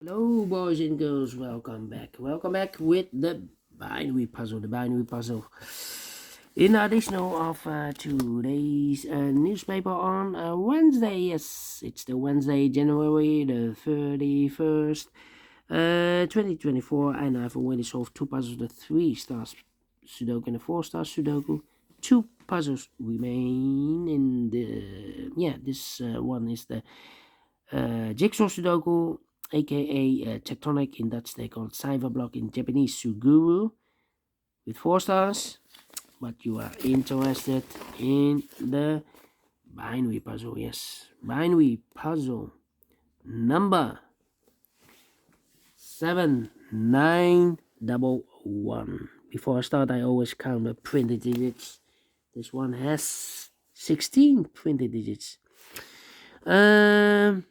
Hello, boys and girls. Welcome back. Welcome back with the binary puzzle. The binary puzzle. In additional of today's newspaper on Wednesday. Yes, it's the Wednesday, January the 31st, 2024. And I've already solved two puzzles: the 3-star Sudoku and the 4-star Sudoku. Two puzzles remain in the this one is the Jigsaw Sudoku, aka tectonic. In Dutch they call it cyber block, in Japanese Suguru, with 4 stars. But you are interested in the binary puzzle. Yes, binary puzzle number 7911. Before I start, I always count the printed digits. This one has 16 printed digits. And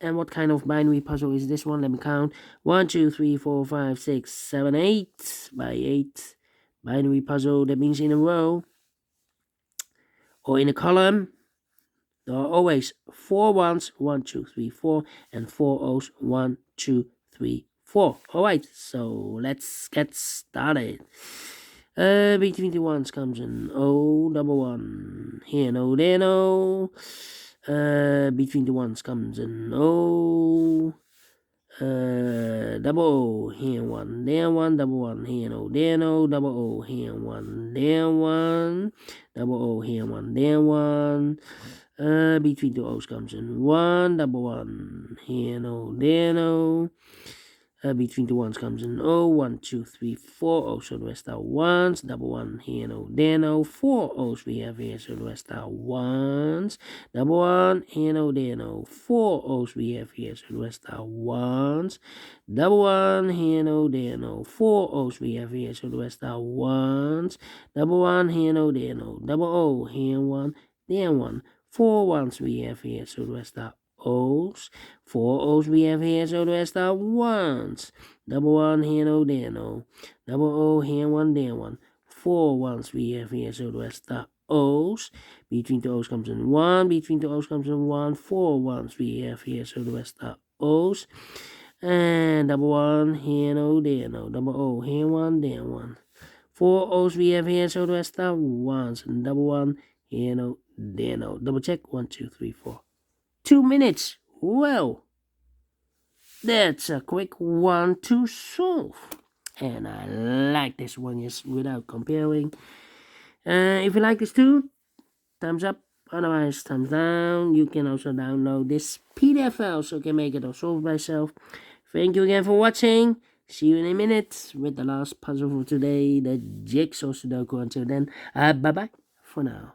what kind of binary puzzle is this one? Let me count. 1, 2, 3, 4, 5, 6, 7, 8 by 8. Binary puzzle, that means in a row or in a column. There are always 4 ones, 1, 2, 3, 4, and 4 O's, 1, 2, 3, 4. Alright, so let's get started. Between the ones comes an O, double one. Here no, there no. Between the ones comes an O, double O, here one, there one, double one, here no, there no, double O, here one, there one, double O, here one, there one. Between the O's comes an 1, double one, here no, there no. Between the ones comes an O, 1, 2, 3, 4 O's, so the rest are ones, double one, here no, there no, 4 O's we have here, so the rest are ones, double one, here no, there no, 4 O's we have here, so the rest are ones, double one, here no, there no, 4 O's we have here, so the rest are ones, double one, here no, there no, double O, here one, there one, 4 ones we have here, so the rest are O's, 4 O's we have here, so the rest are ones, double one, here no, there no, double O, here one, there one, 4 ones we have here, so the rest are O's. Between the O's comes in 1, between the O's comes in 1, 4 ones we have here, so the rest are O's. And double one, here no, there no, double O, here one, there one, 4 O's we have here, so the rest are ones, and double one, here no, there no. Double check, 1, 2, 3, 4. 2 minutes. Well, that's a quick one to solve. And I like this one, yes, without comparing. If you like this too, thumbs up. Otherwise, thumbs down. You can also download this PDF file so you can make it or solve by yourself. Thank you again for watching. See you in a minute with the last puzzle for today, the Jigsaw Sudoku. Until then, bye-bye for now.